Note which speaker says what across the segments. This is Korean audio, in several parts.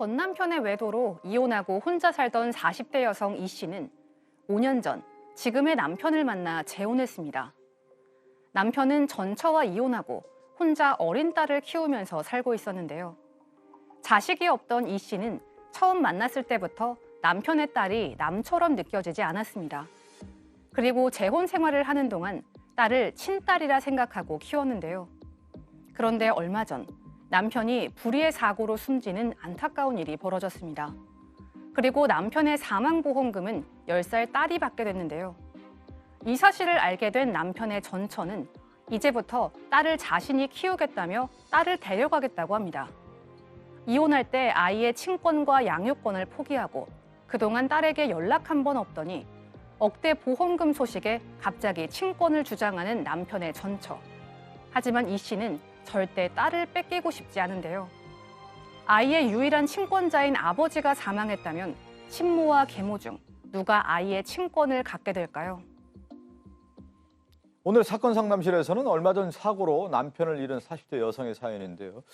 Speaker 1: 전 남편의 외도로 이혼하고 혼자 살던 40대 여성 이 씨는 5년 전 지금의 남편을 만나 재혼했습니다. 남편은 전처와 이혼하고 혼자 어린 딸을 키우면서 살고 있었는데요. 자식이 없던 이 씨는 처음 만났을 때부터 남편의 딸이 남처럼 느껴지지 않았습니다. 그리고 재혼 생활을 하는 동안 딸을 친딸이라 생각하고 키웠는데요. 그런데 얼마 전 남편이 불의의 사고로 숨지는 안타까운 일이 벌어졌습니다. 그리고 남편의 사망보험금은 10살 딸이 받게 됐는데요. 이 사실을 알게 된 남편의 전처는 이제부터 딸을 자신이 키우겠다며 딸을 데려가겠다고 합니다. 이혼할 때 아이의 친권과 양육권을 포기하고 그동안 딸에게 연락 한 번 없더니 억대 보험금 소식에 갑자기 친권을 주장하는 남편의 전처. 하지만 이 씨는 절대 딸을 뺏기고 싶지 않은데요. 아이의 유일한 친권자인 아버지가 사망했다면 친모와 계모 중 누가 아이의 친권을 갖게 될까요?
Speaker 2: 오늘 사건 상담실에서는 얼마 전 사고로 남편을 잃은 40대 여성의 사연인데요.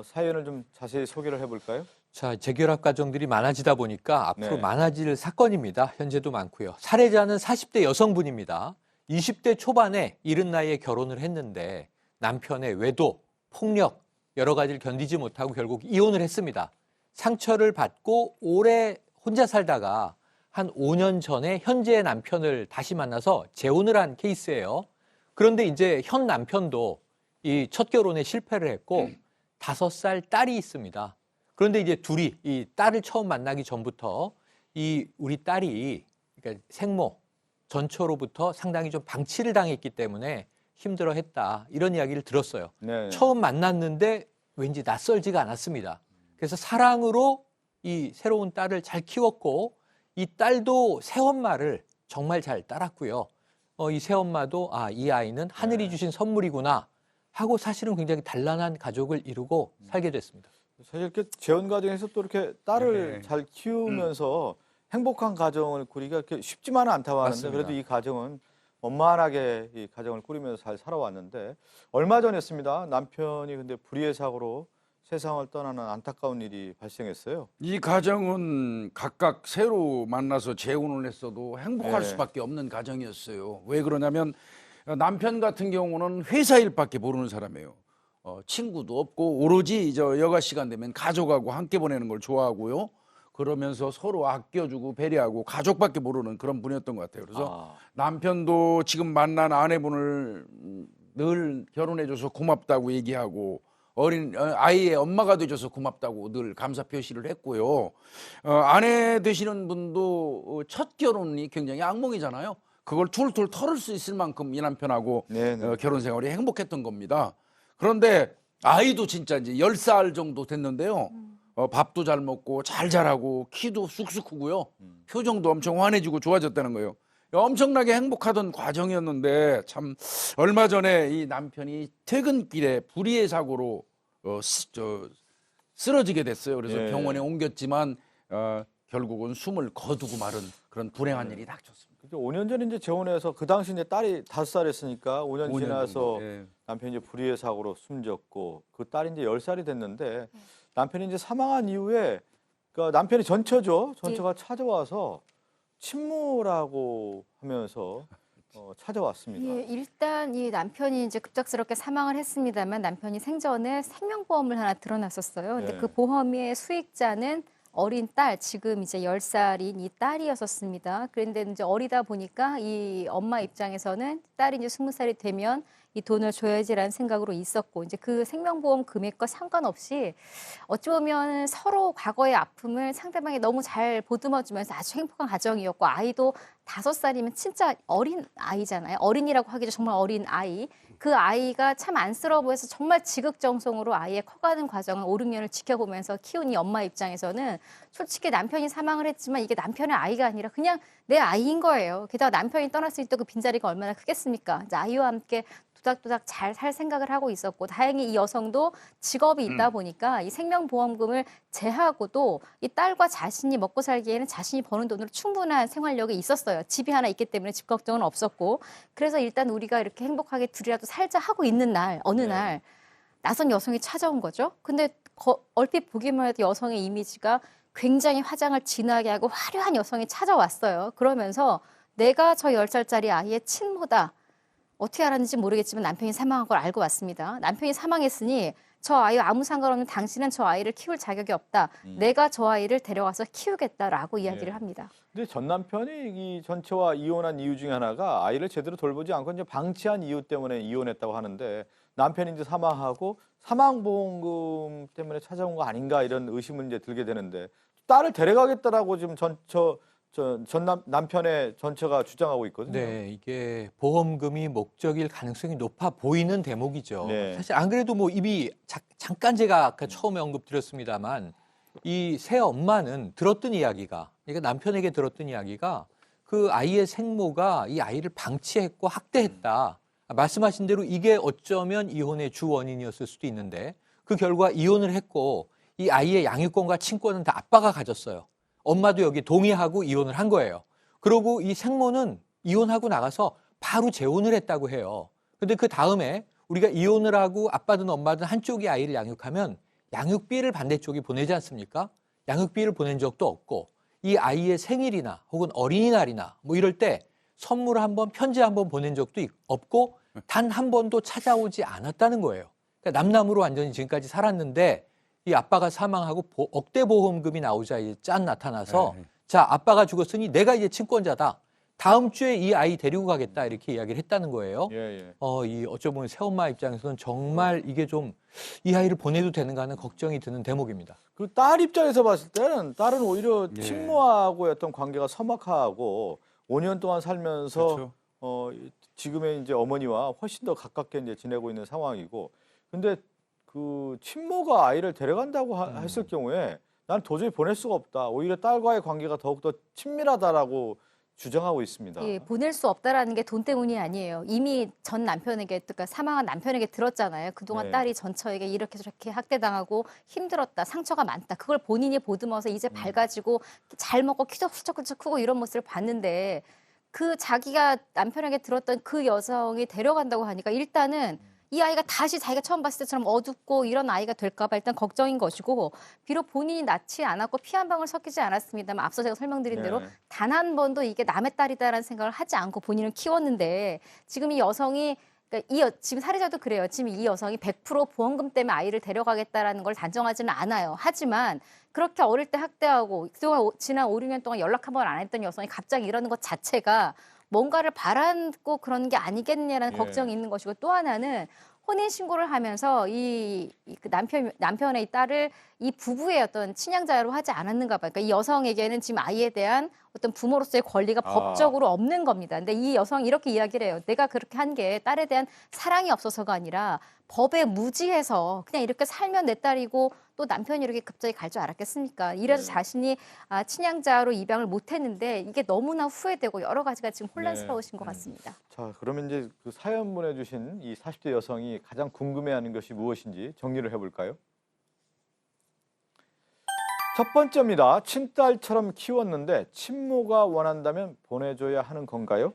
Speaker 2: 사연을 좀 자세히 소개를 해볼까요?
Speaker 3: 자, 재결합 가정들이 많아지다 보니까 앞으로
Speaker 2: 네.
Speaker 3: 많아질 사건입니다. 현재도 많고요. 사례자는 40대 여성분입니다. 20대 초반에 이른 나이에 결혼을 했는데 남편의 외도, 폭력 여러 가지를 견디지 못하고 결국 이혼을 했습니다. 상처를 받고 오래 혼자 살다가 한 5년 전에 현재의 남편을 다시 만나서 재혼을 한 케이스예요. 그런데 이제 현 남편도 이 첫 결혼에 실패를 했고 5살 딸이 있습니다. 그런데 이제 둘이 이 딸을 처음 만나기 전부터 이 우리 딸이 그러니까 생모 전처로부터 상당히 좀 방치를 당했기 때문에 힘들어했다 이런 이야기를 들었어요.
Speaker 2: 네.
Speaker 3: 처음 만났는데 왠지 낯설지가 않았습니다. 그래서 사랑으로 이 새로운 딸을 잘 키웠고 이 딸도 새엄마를 정말 잘 따랐고요. 이 새엄마도 이 아이는 하늘이 주신 선물이구나 하고 사실은 굉장히 단란한 가족을 이루고 살게 됐습니다.
Speaker 2: 사실 이렇게 재혼 과정에서 또 이렇게 딸을 잘 키우면서 행복한 가정을 꾸리기가 이렇게 쉽지만은 않다고 하는데
Speaker 3: 맞습니다.
Speaker 2: 그래도 이 가정은 원만하게 이 가정을 꾸리면서 잘 살아왔는데 얼마 전이었습니다. 남편이 근데 불의의 사고로 세상을 떠나는 안타까운 일이 발생했어요.
Speaker 4: 이 가정은 각각 새로 만나서 재혼을 했어도 행복할
Speaker 2: 네.
Speaker 4: 수밖에 없는 가정이었어요. 왜 그러냐면 남편 같은 경우는 회사 일밖에 모르는 사람이에요. 친구도 없고 오로지 여가 시간 되면 가족하고 함께 보내는 걸 좋아하고요. 그러면서 서로 아껴주고 배려하고 가족밖에 모르는 그런 분이었던 것 같아요. 그래서 남편도 지금 만난 아내분을 늘 결혼해줘서 고맙다고 얘기하고 어린 아이의 엄마가 돼줘서 고맙다고 늘 감사 표시를 했고요. 아내 되시는 분도 첫 결혼이 굉장히 악몽이잖아요. 그걸 툴툴 털을 수 있을 만큼 이 남편하고 결혼 생활이 행복했던 겁니다. 그런데 아이도 진짜 이제 10살 정도 됐는데요. 밥도 잘 먹고 잘 자라고 키도 쑥쑥 크고요. 표정도 엄청 환해지고 좋아졌다는 거예요. 엄청나게 행복하던 과정이었는데 참 얼마 전에 이 남편이 퇴근길에 불의의 사고로 쓰러지게 됐어요. 그래서 병원에 옮겼지만 결국은 숨을 거두고 마른 그런 불행한 일이 닥쳤습니다.
Speaker 2: 5년 전에 이제 재혼해서 그 당시 이제 딸이 5살이었으니까 5년 지나서 남편이 이제 불의의 사고로 숨졌고 그 딸이 이제 10살이 됐는데 남편이 이제 사망한 이후에 그러니까 남편이 전처죠. 전처가 찾아와서 친모라고 하면서 찾아왔습니다.
Speaker 5: 예, 일단 이 남편이 이제 급작스럽게 사망을 했습니다만 남편이 생전에 생명보험을 하나 들어놨었어요. 근데 그 보험의 수익자는 어린 딸, 지금 이제 10살인 이 딸이었었습니다. 그런데 이제 어리다 보니까 이 엄마 입장에서는 딸이 이제 20살이 되면 이 돈을 줘야지라는 생각으로 있었고, 이제 그 생명보험 금액과 상관없이 어찌 보면 서로 과거의 아픔을 상대방이 너무 잘 보듬어주면서 아주 행복한 가정이었고, 아이도 5살이면 진짜 어린 아이잖아요. 어린이라고 하기도 정말 어린 아이. 그 아이가 참 안쓰러워 보여서 정말 지극정성으로 아이의 커가는 과정을 5, 6년을 지켜보면서 키운 이 엄마 입장에서는 솔직히 남편이 사망을 했지만 이게 남편의 아이가 아니라 그냥 내 아이인 거예요. 게다가 남편이 떠났을 때 그 빈자리가 얼마나 크겠습니까? 이제 아이와 함께 도닥도닥 잘 살 생각을 하고 있었고, 다행히 이 여성도 직업이 있다 보니까 이 생명보험금을 제하고도 이 딸과 자신이 먹고 살기에는 자신이 버는 돈으로 충분한 생활력이 있었어요. 집이 하나 있기 때문에 집 걱정은 없었고, 그래서 일단 우리가 이렇게 행복하게 둘이라도 살자 하고 있는 날, 어느 날 낯선 여성이 찾아온 거죠. 근데 얼핏 보기만 해도 여성의 이미지가 굉장히 화장을 진하게 하고 화려한 여성이 찾아왔어요. 그러면서 내가 저 10살짜리 아이의 친모다. 어떻게 알았는지 모르겠지만 남편이 사망한 걸 알고 왔습니다. 남편이 사망했으니 저 아이와 아무 상관없는 당신은 저 아이를 키울 자격이 없다. 내가 저 아이를 데려가서 키우겠다라고 이야기를 합니다.
Speaker 2: 근데 전 남편이 이 전처와 이혼한 이유 중에 하나가 아이를 제대로 돌보지 않고 이제 방치한 이유 때문에 이혼했다고 하는데 남편이 이제 사망하고 사망보험금 때문에 찾아온 거 아닌가 이런 의심을 이제 들게 되는데 딸을 데려가겠다라고 지금 남편의 전처가 주장하고 있거든요.
Speaker 3: 네, 이게 보험금이 목적일 가능성이 높아 보이는 대목이죠.
Speaker 2: 네.
Speaker 3: 사실 안 그래도 뭐 이미 잠깐 제가 아까 처음에 언급드렸습니다만 이 새 엄마는 들었던 이야기가, 그러니까 남편에게 들었던 이야기가 그 아이의 생모가 이 아이를 방치했고 학대했다. 말씀하신 대로 이게 어쩌면 이혼의 주 원인이었을 수도 있는데 그 결과 이혼을 했고 이 아이의 양육권과 친권은 다 아빠가 가졌어요. 엄마도 여기 동의하고 이혼을 한 거예요. 그리고 이 생모는 이혼하고 나가서 바로 재혼을 했다고 해요. 근데 그 다음에 우리가 이혼을 하고 아빠든 엄마든 한쪽이 아이를 양육하면 양육비를 반대쪽이 보내지 않습니까? 양육비를 보낸 적도 없고 이 아이의 생일이나 혹은 어린이날이나 뭐 이럴 때 선물 한 번, 편지 한 번 보낸 적도 없고 단 한 번도 찾아오지 않았다는 거예요. 그러니까 남남으로 완전히 지금까지 살았는데 이 아빠가 사망하고 억대 보험금이 나오자 이제 짠 나타나서 자, 아빠가 죽었으니 내가 이제 친권자다. 다음 주에 이 아이 데리고 가겠다 이렇게 이야기를 했다는 거예요. 이 어쩌면 새엄마 입장에서는 정말 이게 좀 이 아이를 보내도 되는가 하는 걱정이 드는 대목입니다.
Speaker 2: 그 딸 입장에서 봤을 때는 딸은 오히려 친모하고의 어떤 관계가 서먹하고 5년 동안 살면서 지금의 이제 어머니와 훨씬 더 가깝게 이제 지내고 있는 상황이고, 근데 그 친모가 아이를 데려간다고 했을 경우에 난 도저히 보낼 수가 없다. 오히려 딸과의 관계가 더욱더 친밀하다라고 주장하고 있습니다.
Speaker 5: 예, 보낼 수 없다라는 게 돈 때문이 아니에요. 이미 전 남편에게, 그러니까 사망한 남편에게 들었잖아요. 그동안
Speaker 2: 네.
Speaker 5: 딸이 전처에게 이렇게 저렇게 학대당하고 힘들었다, 상처가 많다. 그걸 본인이 보듬어서 이제 밝아지고 잘 먹고 키도 훌쩍훌쩍 크고 이런 모습을 봤는데 그 자기가 남편에게 들었던 그 여성이 데려간다고 하니까 일단은 이 아이가 다시 자기가 처음 봤을 때처럼 어둡고 이런 아이가 될까 봐 일단 걱정인 것이고, 비록 본인이 낳지 않았고 피 한 방울 섞이지 않았습니다만 앞서 제가 설명드린 대로 단 한 번도 이게 남의 딸이다라는 생각을 하지 않고 본인을 키웠는데 지금 이 여성이, 그러니까 지금 사례자도 그래요. 지금 이 여성이 100% 보험금 때문에 아이를 데려가겠다라는 걸 단정하지는 않아요. 하지만 그렇게 어릴 때 학대하고 그동안 지난 5, 6년 동안 연락 한 번 안 했던 여성이 갑자기 이러는 것 자체가 뭔가를 바라고 그런 게 아니겠느냐라는 걱정이 있는 것이고, 또 하나는 혼인신고를 하면서 그 남편의 이 딸을 이 부부의 어떤 친양자로 하지 않았는가 봐요. 그러니까 이 여성에게는 지금 아이에 대한 어떤 부모로서의 권리가 법적으로 없는 겁니다. 근데 이 여성이 이렇게 이야기를 해요. 내가 그렇게 한 게 딸에 대한 사랑이 없어서가 아니라 법에 무지해서 그냥 이렇게 살면 내 딸이고 또 남편이 이렇게 갑자기 갈 줄 알았겠습니까? 이래서 자신이 친양자로 입양을 못했는데 이게 너무나 후회되고 여러 가지가 지금 혼란스러우신 것 같습니다.
Speaker 2: 자, 그러면 이제 그 사연 보내주신 이 40대 여성이 가장 궁금해하는 것이 무엇인지 정리를 해볼까요? 첫 번째입니다. 친딸처럼 키웠는데 친모가 원한다면 보내줘야 하는 건가요?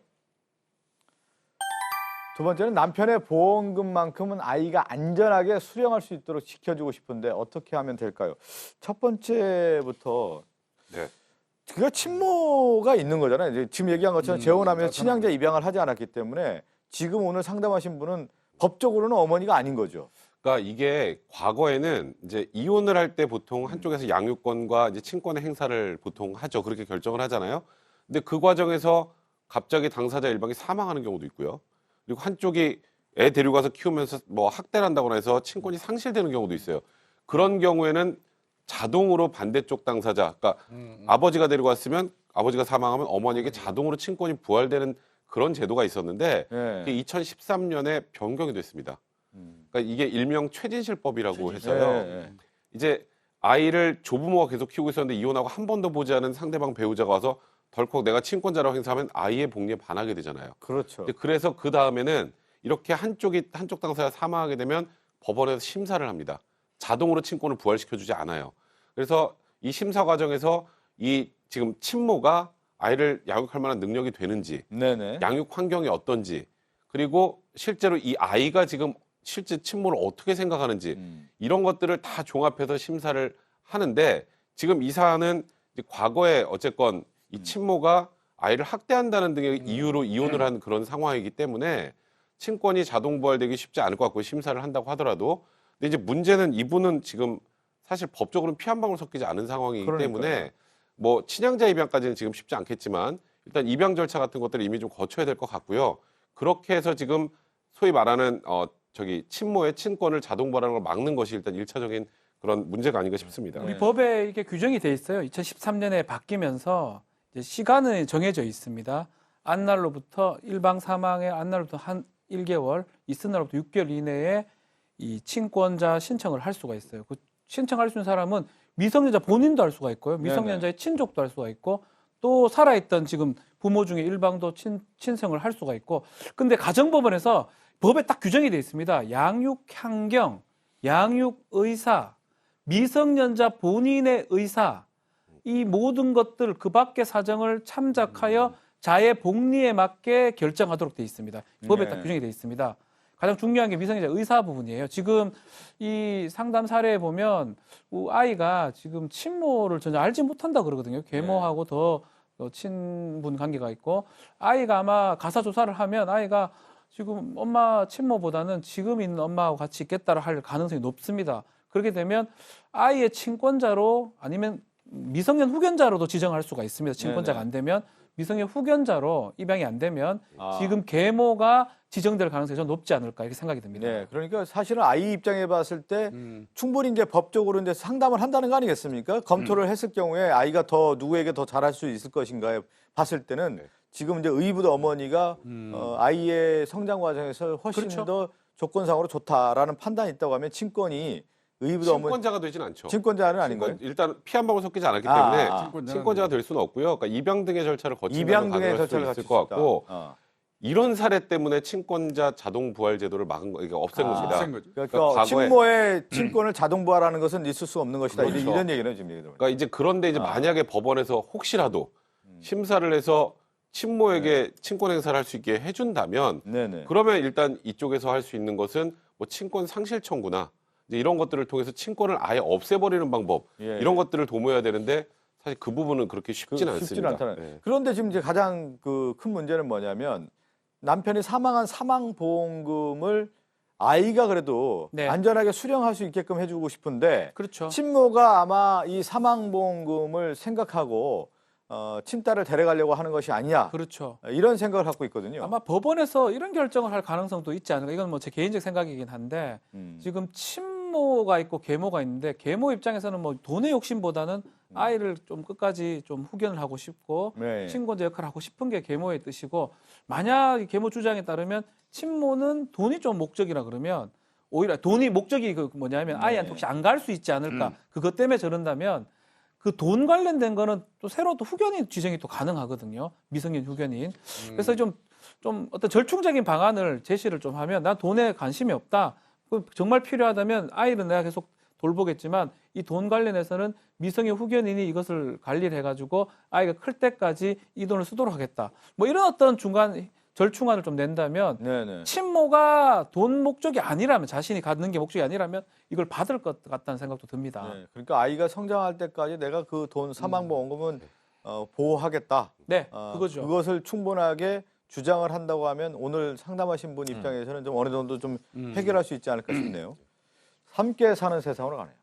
Speaker 2: 두 번째는 남편의 보험금만큼은 아이가 안전하게 수령할 수 있도록 지켜주고 싶은데 어떻게 하면 될까요? 첫 번째부터 그가 친모가 있는 거잖아요. 이제 지금 얘기한 것처럼 재혼하면서 친양자 입양을 하지 않았기 때문에 지금 오늘 상담하신 분은 법적으로는 어머니가 아닌 거죠.
Speaker 6: 그러니까 이게 과거에는 이제 이혼을 할 때 보통 한쪽에서 양육권과 이제 친권의 행사를 보통 하죠. 그렇게 결정을 하잖아요. 근데 그 과정에서 갑자기 당사자 일방이 사망하는 경우도 있고요. 그리고 한쪽이 애 데리고 가서 키우면서 뭐 학대를 한다거나 해서 친권이 상실되는 경우도 있어요. 그런 경우에는 자동으로 반대쪽 당사자, 그러니까 아버지가 데리고 왔으면 아버지가 사망하면 어머니에게 자동으로 친권이 부활되는 그런 제도가 있었는데 그게 2013년에 변경이 됐습니다. 그러니까 이게 일명 최진실법이라고 해서요. 이제 아이를 조부모가 계속 키우고 있었는데 이혼하고 한 번도 보지 않은 상대방 배우자가 와서 덜컥 내가 친권자라고 행사하면 아이의 복리에 반하게 되잖아요.
Speaker 2: 그렇죠.
Speaker 6: 그래서 그 다음에는 이렇게 한쪽 당사자가 사망하게 되면 법원에서 심사를 합니다. 자동으로 친권을 부활시켜주지 않아요. 그래서 이 심사 과정에서 이 지금 친모가 아이를 양육할 만한 능력이 되는지, 양육 환경이 어떤지, 그리고 실제로 이 아이가 지금 실제 친모를 어떻게 생각하는지 이런 것들을 다 종합해서 심사를 하는데 지금 이 사안은 이제 과거에 어쨌건 이 친모가 아이를 학대한다는 등의 이유로 이혼을 한 그런 상황이기 때문에 친권이 자동 부활되기 쉽지 않을 것 같고 심사를 한다고 하더라도 근데 이제 문제는 이분은 지금 사실 법적으로는 피 한 방울 섞이지 않은 상황이기 때문에 뭐 친양자 입양까지는 지금 쉽지 않겠지만 일단 입양 절차 같은 것들을 이미 좀 거쳐야 될 것 같고요. 그렇게 해서 지금 소위 말하는 친모의 친권을 자동 부활하는 걸 막는 것이 일단 1차적인 그런 문제가 아닌가 싶습니다.
Speaker 7: 우리 법에 이게 규정이 돼 있어요. 2013년에 바뀌면서 이제 시간은 정해져 있습니다. 안날로부터 일방 사망의 안날로부터 한 1개월, 있은 날로부터 6개월 이내에 이 친권자 신청을 할 수가 있어요. 그 신청할 수 있는 사람은 미성년자 본인도 할 수가 있고요. 미성년자의 친족도 할 수가 있고 또 살아있던 지금 부모 중에 일방도 친성을 할 수가 있고 근데 가정법원에서 법에 딱 규정이 돼 있습니다. 양육 향경, 양육 의사, 미성년자 본인의 의사 이 모든 것들 그 밖의 사정을 참작하여 자의 복리에 맞게 결정하도록 돼 있습니다. 법에 딱 규정이 돼 있습니다. 가장 중요한 게 미성년자 의사 부분이에요. 지금 이 상담 사례에 보면 아이가 지금 친모를 전혀 알지 못한다 그러거든요. 계모하고 더 친분 관계가 있고 아이가 아마 가사 조사를 하면 아이가 지금 엄마 친모보다는 지금 있는 엄마하고 같이 있겠다라 할 가능성이 높습니다. 그렇게 되면 아이의 친권자로 아니면 미성년 후견자로도 지정할 수가 있습니다. 친권자가 안 되면 미성년 후견자로 입양이 안 되면 지금 계모가 지정될 가능성이 좀 높지 않을까 이렇게 생각이 듭니다.
Speaker 2: 네, 그러니까 사실은 아이 입장에 봤을 때 충분히 이제 법적으로 이제 상담을 한다는 거 아니겠습니까? 검토를 했을 경우에 아이가 더 누구에게 더 잘할 수 있을 것인가에 봤을 때는 지금 이제 의붓 어머니가 아이의 성장 과정에서 훨씬 더 조건상으로 좋다라는 판단이 있다고 하면 친권이 의붓 어머니
Speaker 6: 친권자가 되진 않죠.
Speaker 2: 친권자는 아닌가요?
Speaker 6: 일단 피 한 방울 섞이지 않았기 때문에 친권자가 될 수는 없고요. 그러니까 입양 등의 절차를 거친다면 가능할 수 있을 것 같고 이런 사례 때문에 친권자 자동 부활 제도를 막은 거, 이게 없앤 겁니다.
Speaker 2: 그러니까
Speaker 6: 과거에-
Speaker 2: 친모의 친권을 자동 부활하는 것은 있을 수 없는 것이다.
Speaker 6: 그렇죠.
Speaker 2: 이런 얘기는 지금 얘기 들어요.
Speaker 6: 그러니까 이제 그런데 이제 만약에 법원에서 혹시라도 심사를 해서 친모에게 친권 행사를 할 수 있게 해준다면
Speaker 2: 네네.
Speaker 6: 그러면 일단 이쪽에서 할 수 있는 것은 뭐 친권 상실 청구나 이제 이런 것들을 통해서 친권을 아예 없애버리는 방법 이런 것들을 도모해야 되는데 사실 그 부분은 그렇게 쉽지는 않습니다.
Speaker 2: 않다는.
Speaker 6: 네.
Speaker 2: 그런데 지금 이제 가장 그 큰 문제는 뭐냐면 남편이 사망한 사망보험금을 아이가 그래도
Speaker 7: 네.
Speaker 2: 안전하게 수령할 수 있게끔 해주고 싶은데
Speaker 7: 그렇죠.
Speaker 2: 친모가 아마 이 사망보험금을 생각하고 친딸을 데려가려고 하는 것이 아니냐
Speaker 7: 그렇죠.
Speaker 2: 이런 생각을 갖고 있거든요.
Speaker 7: 아마 법원에서 이런 결정을 할 가능성도 있지 않을까. 이건 뭐 제 개인적 생각이긴 한데 지금 친모가 있고 계모가 있는데 계모 입장에서는 뭐 돈의 욕심보다는 아이를 좀 끝까지 좀 후견을 하고 싶고
Speaker 2: 네.
Speaker 7: 친권자 역할을 하고 싶은 게 계모의 뜻이고 만약 이 계모 주장에 따르면 친모는 돈이 좀 목적이라 그러면 오히려 돈이 목적이 그 뭐냐면 아이한테 혹시 안 갈 수 있지 않을까. 그것 때문에 저런다면 그 돈 관련된 거는 또 새로 또 후견인 지정이 또 가능하거든요. 미성년 후견인. 그래서 좀 어떤 절충적인 방안을 제시를 좀 하면 난 돈에 관심이 없다. 정말 필요하다면 아이는 내가 계속 돌보겠지만 이 돈 관련해서는 미성년 후견인이 이것을 관리를 해가지고 아이가 클 때까지 이 돈을 쓰도록 하겠다. 뭐 이런 어떤 중간 절충안을 좀 낸다면
Speaker 2: 네네.
Speaker 7: 친모가 돈 목적이 아니라면 자신이 갖는 게 목적이 아니라면 이걸 받을 것 같다는 생각도 듭니다.
Speaker 2: 네. 그러니까 아이가 성장할 때까지 내가 그 돈 사망보험금은 보호하겠다.
Speaker 7: 네, 그거죠.
Speaker 2: 그것을 충분하게 주장을 한다고 하면 오늘 상담하신 분 입장에서는 좀 어느 정도 좀 해결할 수 있지 않을까 싶네요. 함께 사는 세상으로 가네요.